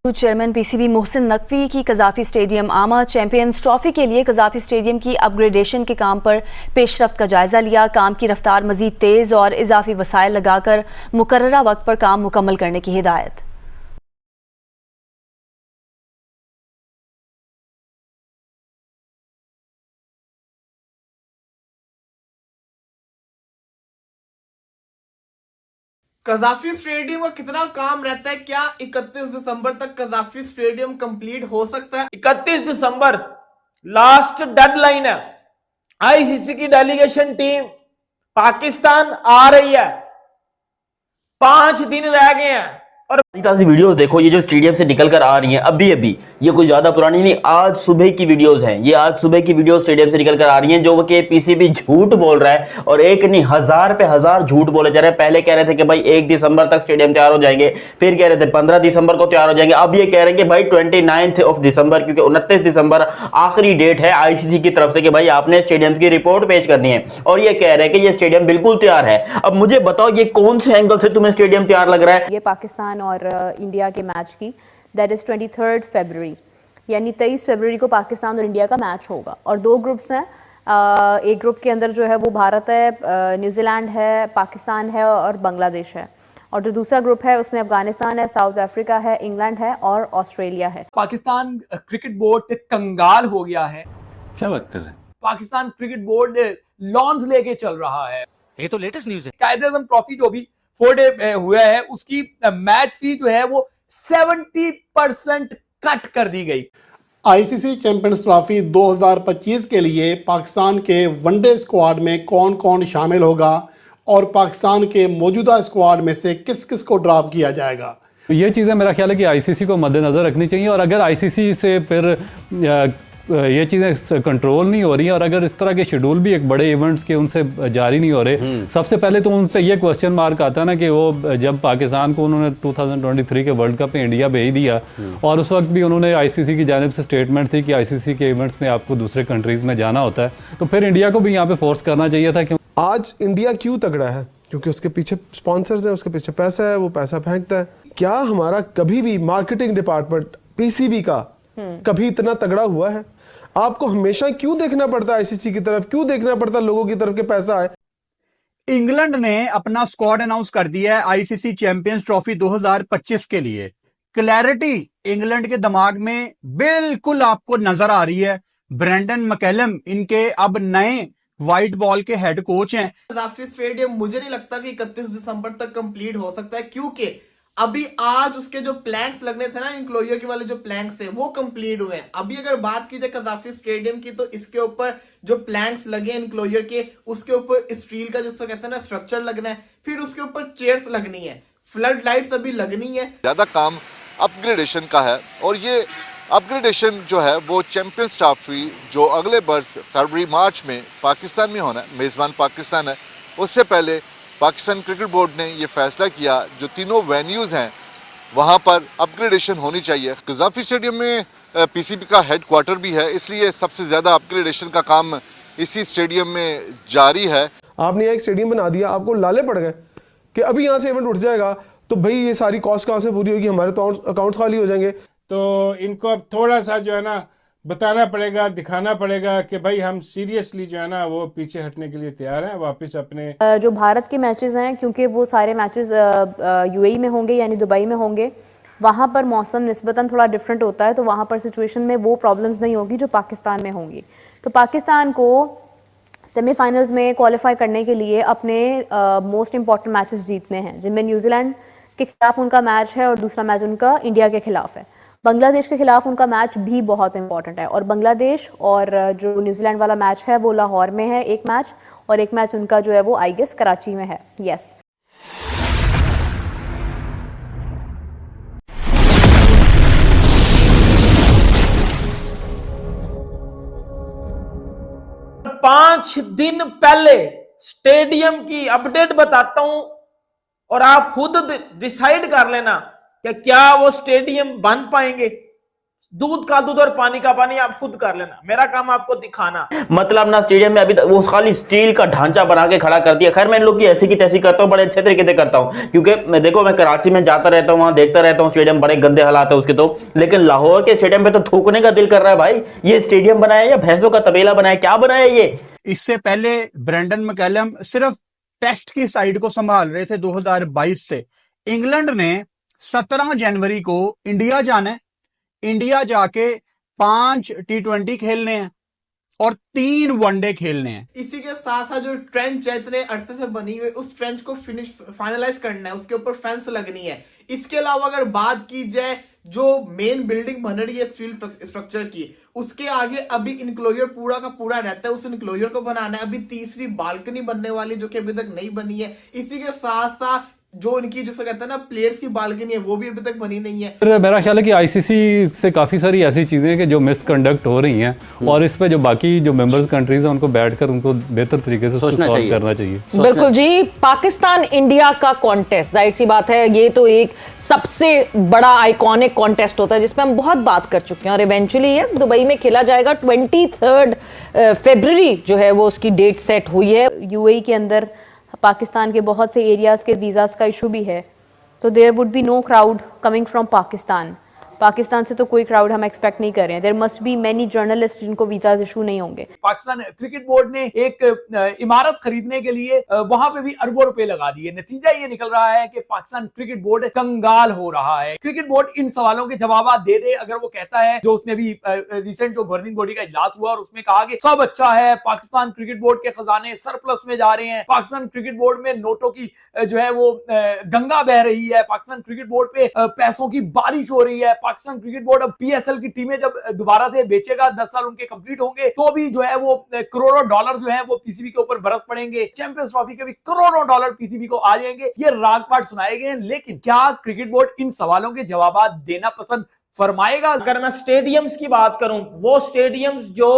Chairman PCB Mohsin Naqvi की कज़ाफ़ी stadium आमा champions trophy के लिए कज़ाफ़ी स्टेडियम की अपग्रेडेशन के काम पर पेशरफ्त का जायजा लिया। काम की रफ्तार मज़ीद तेज़ और इजाफी वसाइल लगाकर मुकर्ररा वक्त पर काम मुकम्मल करने की हिदायत। कज़ाफ़ी स्टेडियम का कितना काम रहता है? क्या 31 दिसंबर तक कज़ाफ़ी स्टेडियम कंप्लीट हो सकता है? 31 दिसंबर लास्ट डेडलाइन है। आईसीसी की डेलीगेशन टीम पाकिस्तान आ रही है, 5 दिन रह गए हैं। और वीडियोस देखो, ये जो स्टेडियम से निकल कर आ रही हैं अभी अभी, ये कोई ज्यादा पुरानी नहीं, आज सुबह की वीडियोस हैं। ये आज सुबह की वीडियो स्टेडियम से निकल कर आ रही हैं, जो कि पीसीबी झूठ बोल रहा है और एक नहीं हजार पे हजार झूठ बोले जा रहे हैं। पहले कह रहे थे कि भाई 1 दिसंबर तक स्टेडियम तैयार हो जाएंगे, फिर कह रहे थे 15 दिसंबर को तैयार हो जाएंगे, अब ये कह रहे हैं कि भाई 29 दिसंबर, क्योंकि 29 दिसंबर आखिरी डेट है आईसीसी की तरफ से कि भाई आपने स्टेडियम की रिपोर्ट पेश करनी है। और ये कह रहे हैं कि ये स्टेडियम बिल्कुल तैयार है। अब मुझे बताओ, ये कौन से एंगल से तुम्हें स्टेडियम तैयार लग रहा है? ये पाकिस्तान और इंडिया के मैच की दैट इज़ 23 फरवरी, यानी 23 फरवरी को पाकिस्तान और इंडिया का मैच होगा। और 2 ग्रुप्स हैं। एक ग्रुप के अंदर जो है वो भारत है, न्यूजीलैंड है, पाकिस्तान है और बांग्लादेश है। और जो दूसरा ग्रुप है उसमें अफगानिस्तान है, साउथ अफ्रीका है, इंग्लैंड है और ऑस्ट्रेलिया है। पाकिस्तान क्रिकेट बोर्ड कंगाल हो गया है। क्या बात कर रहे हैं? पाकिस्तान क्रिकेट बोर्ड लॉन्स लेके चल रहा है। ये तो लेटेस्ट न्यूज़ है। कायदे-ए-आज़म ट्रॉफी जो भी 4 डे हुआ है, उसकी मैच फी जो है वो 70% कट कर दी गई। आईसीसी चैंपियंस ट्रॉफी 2025 के लिए पाकिस्तान के वनडे स्क्वाड में कौन कौन शामिल होगा और पाकिस्तान के मौजूदा स्क्वाड में से किस किस को ड्रॉप किया जाएगा? ये चीज़ें मेरा ख्याल है कि आईसीसी को मद्देनज़र रखनी चाहिए। और अगर आईसीसी से फिर ये चीज़ें कंट्रोल नहीं हो रही हैं और अगर इस तरह के शेड्यूल भी एक बड़े इवेंट्स के उनसे जारी नहीं हो रहे, सबसे पहले तो उन पर यह क्वेश्चन मार्क आता है ना कि वो जब पाकिस्तान को उन्होंने 2023 के वर्ल्ड कप में इंडिया भेज दिया और उस वक्त भी उन्होंने आईसीसी की जानिब से स्टेटमेंट थी कि आईसीसी के इवेंट्स में आपको दूसरे कंट्रीज़ में जाना होता है, तो फिर इंडिया को भी यहाँ पे फोर्स करना चाहिए था। कि आज इंडिया क्यों तगड़ा है? क्योंकि उसके पीछे स्पॉन्सर्स हैं, उसके पीछे पैसा है, वो पैसा फेंकता है। क्या हमारा कभी भी मार्केटिंग डिपार्टमेंट पीसीबी का कभी इतना तगड़ा हुआ है? आपको हमेशा क्यों देखना पड़ता है आईसीसी की तरफ, क्यों देखना पड़ता है लोगों की तरफ के पैसा है? इंग्लैंड ने अपना स्क्वाड अनाउंस कर दिया है आईसीसी चैंपियंस ट्रॉफी 2025 के लिए। क्लैरिटी इंग्लैंड के दिमाग में बिल्कुल आपको नजर आ रही है। ब्रेंडन मैकलम इनके अब नए व्हाइट बॉल के हेड कोच हैं। कज़ाफ़ी स्टेडियम मुझे नहीं लगता कि 31 दिसंबर तक कंप्लीट हो सकता है, क्योंकि अभी आज उसके जो प्लैंक्स लगने थे ना, इंक्लोजर के वाले जो प्लैंक्स थे वो कंप्लीट हुए हैं। अभी अगर बात की जाए कज़ाफ़ी स्टेडियम की, तो इसके ऊपर जो प्लैंक्स लगे इंक्लोजर के, उसके ऊपर स्टील का जिसको कहते हैं ना स्ट्रक्चर लगना है, फिर उसके ऊपर चेयर्स लगनी है, फ्लड लाइट्स अभी लगनी है। ज्यादा काम अपग्रेडेशन का है और ये अपग्रेडेशन जो है वो चैंपियंस ट्रॉफी जो अगले बरस फरवरी मार्च में पाकिस्तान में होना है, मेजबान पाकिस्तान है, उससे पहले पाकिस्तान क्रिकेट बोर्ड ने ये फैसला किया जो तीनों वेन्यूज़ हैं वहाँ पर अपग्रेडेशन होनी चाहिए। कज़ाफ़ी स्टेडियम में पीसीबी का हेड क्वार्टर भी है, इसलिए सबसे ज़्यादा अपग्रेडेशन का काम इसी स्टेडियम में जारी है। आपने एक स्टेडियम बना दिया, आपको लाले पड़ गए कि अभी यहाँ से इवेंट उठ जाएगा तो भाई ये सारी कॉस्ट कहाँ से पूरी होगी, हमारे तो अकाउंट्स खाली हो जाएंगे। तो इनको अब थोड़ा सा जो है ना बताना पड़ेगा, दिखाना पड़ेगा कि भाई हम सीरियसली जो है ना वो पीछे हटने के लिए तैयार हैं, वापस अपने जो भारत के मैचेस हैं, क्योंकि वो सारे मैचेस यूएई में होंगे यानी दुबई में होंगे, वहाँ पर मौसम निस्बतन थोड़ा डिफरेंट होता है, तो वहाँ पर सिचुएशन में वो प्रॉब्लम्स नहीं होगी जो पाकिस्तान में होंगी। तो पाकिस्तान को सेमीफाइनल्स में क्वालिफाई करने के लिए अपने मोस्ट इंपॉर्टेंट मैचेस जीतने हैं, जिनमें न्यूजीलैंड के खिलाफ उनका मैच है और दूसरा मैच उनका इंडिया के खिलाफ है। बांग्लादेश के खिलाफ उनका मैच भी बहुत इंपॉर्टेंट है और बांग्लादेश और जो न्यूजीलैंड वाला मैच है वो लाहौर में है एक मैच, और एक मैच उनका जो है वो आई गेस कराची में है। यस। पांच दिन पहले स्टेडियम की अपडेट बताता हूं और आप खुद डिसाइड कर लेना कि क्या वो स्टेडियम बन पाएंगे। दूध का दूध और पानी का पानी आप खुद कर लेना, मेरा काम आपको दिखाना। मतलब ना स्टेडियम में अभी तक वो खाली स्टील का ढांचा बना के खड़ा कर दिया। खैर मैं इन लोग की ऐसी की तैसी करता हूँ, बड़े अच्छे तरीके से करता हूँ, क्योंकि मैं कराची में जाता रहता हूँ, वहां देखता रहता हूँ स्टेडियम, बड़े गंदे हालात है उसके। तो लेकिन लाहौर के स्टेडियम पे तो थूकने का दिल कर रहा है भाई। ये स्टेडियम बनाया या भैंसों का तबेला बनाया, क्या बनाया ये? इससे पहले ब्रेंडन मैकलम सिर्फ टेस्ट की साइड को संभाल रहे थे 2022 से। इंग्लैंड ने 17 जनवरी को इंडिया जाना है, इंडिया जाके 5 T20 खेलने हैं और 3 वनडे खेलने हैं। इसी के साथ साथ जो ट्रेंच है इतने अरसे से बनी हुई, उस ट्रेंच को फाइनलाइज करना है, उसके ऊपर फेंस लगनी है। इसके अलावा अगर बात की जाए जो मेन बिल्डिंग बन रही है स्टील स्ट्रक्चर की, उसके आगे अभी इंक्लोजर पूरा का पूरा रहता है, उस इंक्लोजर को बनाना है। अभी तीसरी बालकनी बनने वाली जो कि अभी तक नहीं बनी है। इसी के साथ साथ जो इनकी जिसे कहते हैं ना प्लेयर्स की बालकनी है, वो भी अभी तक बनी नहीं है। फिर मेरा ख्याल है कि आईसीसी से काफ़ी सारी ऐसी चीज़ें हैं कि जो मिसकंडक्ट हो रही हैं, और इस पे जो बाकी जो मेंबर्स कंट्रीज हैं उनको बैठकर उनको बेहतर तरीके से सोचना सॉल्व चाहिए। करना चाहिए। बिल्कुल जी। पाकिस्तान इंडिया का कॉन्टेस्ट, जाहिर सी बात है ये तो एक सबसे बड़ा आइकॉनिक कॉन्टेस्ट होता है जिसमें हम बहुत बात कर चुके हैं, और इवेंचुअली यस दुबई में खेला जाएगा। 23 फरवरी जो है वो उसकी डेट सेट हुई है। यूएई के अंदर पाकिस्तान के बहुत से एरियाज़ के वीज़ाज़ का इशू भी है, तो there would be no crowd coming from Pakistan. Pakistan से तो कोई क्राउड हम एक्सपेक्ट नहीं कर रहे हैं। There must be many journalist जिनको वीज़ाज इशू नहीं होंगे। पाकिस्तान क्रिकेट बोर्ड ने एक इमारत खरीदने के लिए वहां पे भी अरबों रुपए लगा दिए। नतीजा ये निकल रहा है कि पाकिस्तान क्रिकेट बोर्ड कंगाल हो रहा है। क्रिकेट बोर्ड इन सवालों के जवाब दे दे अगर वो कहता है, जो उसने भी रिसेंट जो गवर्निंग बॉडी का इजलास हुआ और उसमें कहा कि सब अच्छा है, पाकिस्तान क्रिकेट बोर्ड के खजाने सरप्लस में जा रहे हैं, पाकिस्तान क्रिकेट बोर्ड में नोटों की जो है वो गंगा बह रही है, पाकिस्तान क्रिकेट बोर्ड पे पैसों की बारिश हो रही है, पाकिस्तान क्रिकेट बोर्ड अब पीएसएल की टीमें जब दोबारा से बेचेगा, 10 साल उनके कंप्लीट होंगे, तो भी जो है वो करोड़ों डॉलर जो है वो पीसीबी के ऊपर बरस पड़ेंगे, चैंपियंस ट्रॉफी के भी करोड़ों डॉलर पीसीबी को आ जाएंगे। ये रागपाट सुनाए गए हैं, लेकिन क्या क्रिकेट बोर्ड इन सवालों के जवाब देना पसंद फरमाएगा? अगर मैं स्टेडियम्स की बात करूं, वो स्टेडियम्स जो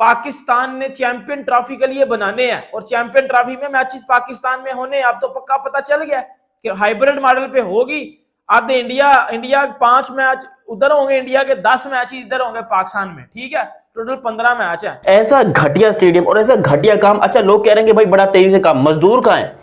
पाकिस्तान ने चैंपियन ट्रॉफी के लिए बनाने हैं, और चैंपियन ट्रॉफी में मैचेस पाकिस्तान में होने, अब तो पक्का पता चल गया कि हाइब्रिड मॉडल पे होगी। आधे इंडिया 5 मैच उधर होंगे, इंडिया के 10 मैच इधर होंगे पाकिस्तान में, ठीक है, टोटल 15 मैच है। ऐसा घटिया स्टेडियम और ऐसा घटिया काम। अच्छा लोग कह रहे हैं कि भाई बड़ा तेजी से काम, मजदूर कहाँ है?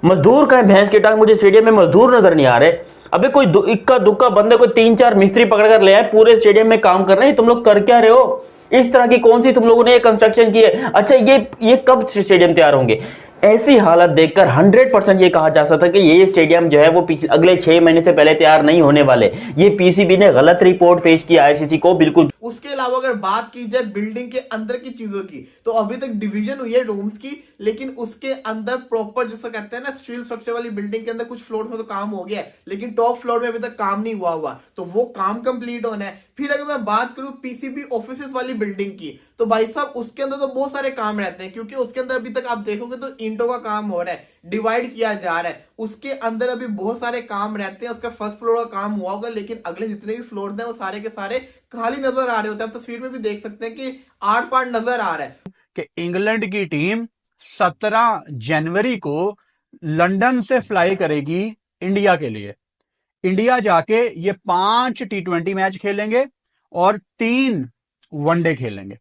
मजदूर कहाँ है? भैंस की टांग, मुझे स्टेडियम में मजदूर नजर नहीं आ रहे। अबे कोई इक्का दुक्का बंदे, कोई 3-4 मिस्त्री पकड़ कर ले आए, पूरे स्टेडियम में काम कर रहे हैं। तुम लोग कर क्या रहे हो? इस तरह की कौन सी तुम लोगों ने कंस्ट्रक्शन की है? अच्छा ये कब स्टेडियम तैयार होंगे? ऐसी हालत देखकर 100% ये कहा जा सकता है कि ये स्टेडियम जो है वो अगले 6 महीने से पहले तैयार नहीं होने वाले। ये पीसीबी ने गलत रिपोर्ट पेश की आईसीसी को, बिल्कुल। उसके अलावा अगर बात की जाए बिल्डिंग के अंदर की चीजों की, तो अभी तक डिवीजन हुई है रूम्स की, लेकिन उसके अंदर प्रॉपर जिसको कहते हैं ना स्टील स्ट्रक्चर वाली बिल्डिंग के अंदर कुछ फ्लोर में तो काम हो गया है, लेकिन टॉप फ्लोर में अभी तक काम नहीं हुआ, तो वो काम कंप्लीट होना है। फिर अगर मैं बात करूं पीसीबी ऑफिसेस वाली बिल्डिंग की, तो भाई साहब उसके अंदर तो बहुत सारे काम रहते हैं, क्योंकि उसके अंदर अभी तक आप देखोगे तो ईंटों का काम हो रहा है, डिवाइड किया जा रहा है, उसके अंदर अभी बहुत सारे काम रहते हैं। उसका फर्स्ट फ्लोर का काम हुआ होगा, लेकिन अगले जितने भी फ्लोर हैं वो सारे के सारे खाली नजर आ रहे होते हैं। आप तस्वीर में भी देख सकते हैं कि आर्ट पार्ट नजर आ रहा है। कि इंग्लैंड की टीम 17 जनवरी को लंदन से फ्लाई करेगी इंडिया के लिए। इंडिया जाके ये 5 T20 मैच खेलेंगे और 3 वनडे खेलेंगे।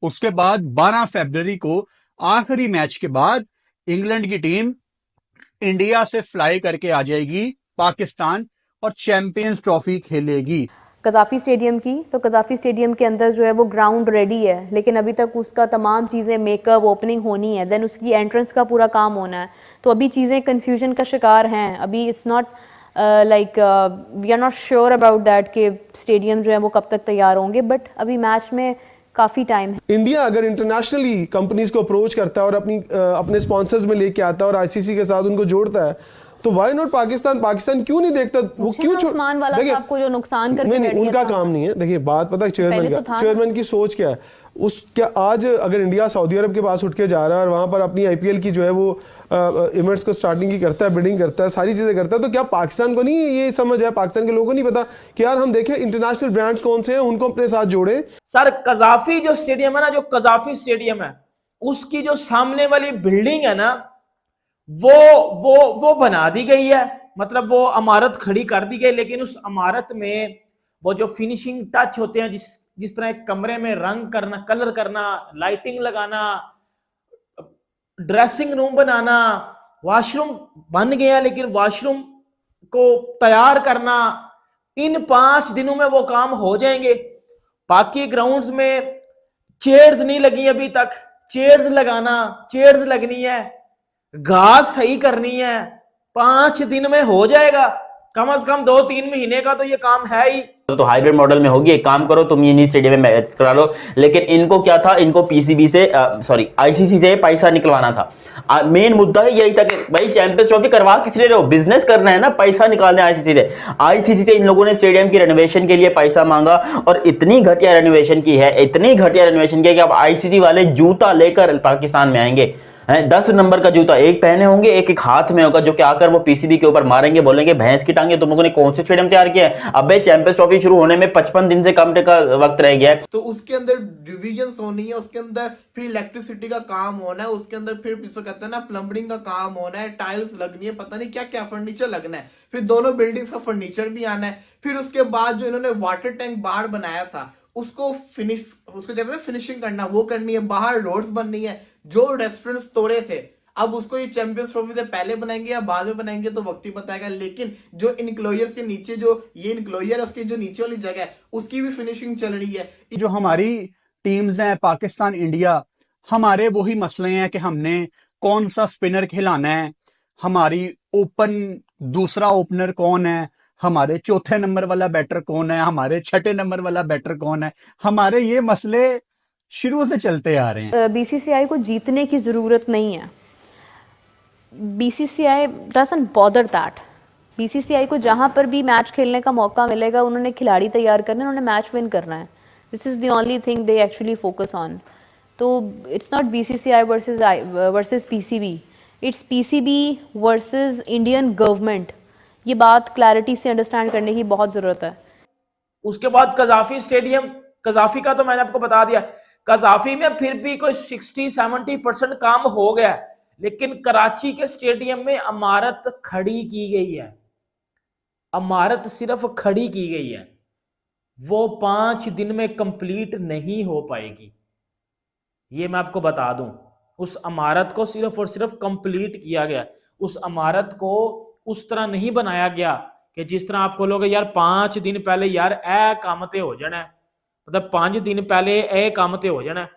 उसके बाद 12 फरवरी को आखिरी मैच के बाद इंग्लैंड की टीम इंडिया से फ्लाई करके आ जाएगी पाकिस्तान और चैंपियंस ट्रॉफी खेलेगी। कज़ाफ़ी स्टेडियम की, तो कज़ाफ़ी स्टेडियम के अंदर जो है वो ग्राउंड रेडी है, लेकिन अभी तक उसका तमाम चीज़ें मेकअप ओपनिंग होनी है, देन उसकी एंट्रेंस का पूरा काम होना है, तो अभी चीज़ें कन्फ्यूजन का शिकार हैं। अभी it's not like we are not sure about that कि स्टेडियम जो है वो कब तक तैयार होंगे, बट अभी मैच में काफ़ी टाइम है। इंडिया अगर इंटरनेशनली कंपनीज को अप्रोच करता है और अपने स्पॉन्सर्स में लेके आता है और आईसीसी के साथ उनको जोड़ता है, तो व्हाई नॉट पाकिस्तान क्यों नहीं देखता? वो क्यों उस्मान वाला साहब को जो नुकसान करके नहीं, उनका काम नहीं है। देखिए बात पता है चेयरमैन की सोच क्या है। क्या आज अगर इंडिया सऊदी अरब के पास उठ के जा रहा है और वहां पर अपनी आईपीएल की जो है वो इवेंट्स को स्टार्टिंग की करता है, बिडिंग करता है, सारी चीजें करता है, तो क्या पाकिस्तान को नहीं ये समझ है, पाकिस्तान के लोगों को नहीं पता कि यार हम देखें इंटरनेशनल ब्रांड्स कौन से हैं, उनको अपने साथ जोड़े। सर कज़ाफ़ी जो स्टेडियम है ना, जो कज़ाफ़ी स्टेडियम है, उसकी जो सामने वाली बिल्डिंग है ना, वो बना दी गई है, मतलब वो इमारत खड़ी कर दी गई, लेकिन उस इमारत में वो जो फिनिशिंग टच होते हैं, जिस तरह एक कमरे में रंग करना, कलर करना, लाइटिंग लगाना, ड्रेसिंग रूम बनाना, वॉशरूम बन गया लेकिन वॉशरूम को तैयार करना, इन 5 दिनों में वो काम हो जाएंगे। बाकी ग्राउंड्स में चेयर्स नहीं लगी अभी तक, चेयर्स लगाना, चेयर्स लगनी है, घास सही करनी है, 5 दिन में हो जाएगा। कम से कम 2-3 महीने का तो ये काम है ही। तो हाइब्रिड मॉडल में होगी, एक काम करो तुम ये स्टेडियम में मैच करा लो। लेकिन इनको क्या था, इनको पीसीबी से आईसीसी से पैसा निकलवाना था। मेन मुद्दा ही यही था कि भाई चैंपियंस ट्रॉफी करवा किस लिए रहे हो, बिजनेस करना है ना, पैसा निकालना है आईसीसी से इन लोगों ने स्टेडियम की रेनोवेशन के लिए पैसा मांगा और इतनी घटिया रेनोवेशन की है, इतनी घटिया रेनोवेशन की है कि अब आईसीसी वाले जूता लेकर पाकिस्तान में आएंगे। 10 नंबर का जूता एक पहने होंगे, एक हाथ में होगा, जो कि आकर वो पीसीबी के ऊपर मारेंगे, बोलेंगे भैंस की टांगे तुम लोगों ने कौन से स्टेडियम तैयार किया है। अबे चैंपियंस ट्रॉफी शुरू होने में 55 दिन से कम का वक्त रह गया है। तो उसके अंदर डिविजन होनी है, उसके अंदर फिर इलेक्ट्रिसिटी का काम होना है, उसके अंदर फिर जिसको कहते हैं ना प्लम्बिंग का काम होना है, टाइल्स लगनी है, पता नहीं क्या क्या फर्नीचर लगना है, फिर दोनों बिल्डिंग्स का फर्नीचर भी आना है। फिर उसके बाद जो इन्होंने वाटर टैंक बाहर बनाया था उसको कहते हैं फिनिशिंग करना, वो करनी है, बाहर रोड्स बननी है, जो रेस्टोरेंट्स तोड़े थे अब उसको ये चैंपियंस ट्रॉफी से पहले बनाएंगे या बाद में बनाएंगे तो वक्त ही बताएगा। लेकिन जो इनक्लोजर्स के नीचे जो ये इनक्लोजर उसकी जो नीचे वाली जगह है उसकी भी फिनिशिंग चल रही है। जो हमारी टीम्स हैं पाकिस्तान इंडिया, हमारे वही मसले हैं कि हमने कौन सा स्पिनर खिलाना है, हमारी ओपन दूसरा ओपनर कौन है, हमारे चौथे नंबर वाला बैटर कौन है, हमारे छठे नंबर वाला बैटर कौन है। हमारे ये मसले शुरू से चलते आ रहे हैं। बीसीसीआई को जीतने की ज़रूरत नहीं है। BCCI doesn't bother that. BCCI को जहाँ पर भी मैच खेलने का मौका मिलेगा उन्होंने खिलाड़ी तैयार करने, उन्होंने मैच विन करना है। This is the only thing they actually focus on. तो it's not BCCI versus PCB, it's PCB versus Indian government. ये बात क्लैरिटी से अंडरस्टैंड करने की बहुत ज़रूरत है। उसके बाद कजाफी स्टेडियम, कजाफी का तो मैंने आपको बता दिया, कजाफी में फिर भी कोई 60-70% काम हो गया है, लेकिन कराची के स्टेडियम में इमारत खड़ी की गई है, इमारत सिर्फ खड़ी की गई है, वो 5 दिन में कंप्लीट नहीं हो पाएगी, ये मैं आपको बता दूं। उस इमारत को सिर्फ और सिर्फ कंप्लीट किया गया, उस इमारत को उस तरह नहीं बनाया गया कि जिस तरह आपको लोग यार 5 दिन पहले यार ए काम ते हो जाना है, मतलब 5 दिन पहले ए काम ते हो जाना है,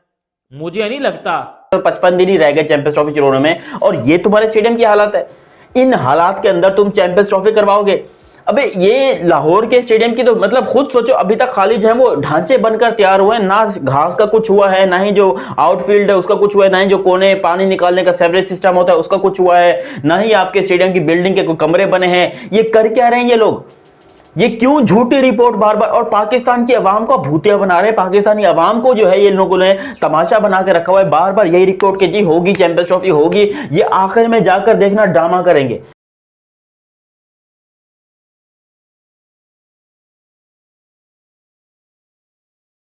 मुझे नहीं लगता। 55 दिन ही रह गए चैंपियंस ट्रॉफी शुरू होने में और ये तुम्हारे स्टेडियम की हालत है। इन हालात के अंदर तुम चैंपियंस ट्रॉफी करवाओगे? अबे ये लाहौर के स्टेडियम की तो मतलब खुद सोचो, अभी तक खाली जो है वो ढांचे बनकर तैयार हुए हैं, ना घास का कुछ हुआ है, ना ही जो आउटफील्ड है उसका कुछ हुआ है, ना ही जो कोने पानी निकालने का सेवरेज सिस्टम होता है उसका कुछ हुआ है, ना ही आपके स्टेडियम की बिल्डिंग के कोई कमरे बने हैं। ये कर क्या रहे हैं ये लोग? ये क्यों झूठी रिपोर्ट बार बार, और पाकिस्तान की आवाम को भूतिया बना रहे हैं, पाकिस्तानी आवाम को जो है ये लोगों ने तमाशा बना के रखा हुआ है। बार बार यही रिपोर्ट के जी होगी चैंपियंस ट्रॉफी होगी, ये आखिर में जाकर देखना ड्रामा करेंगे।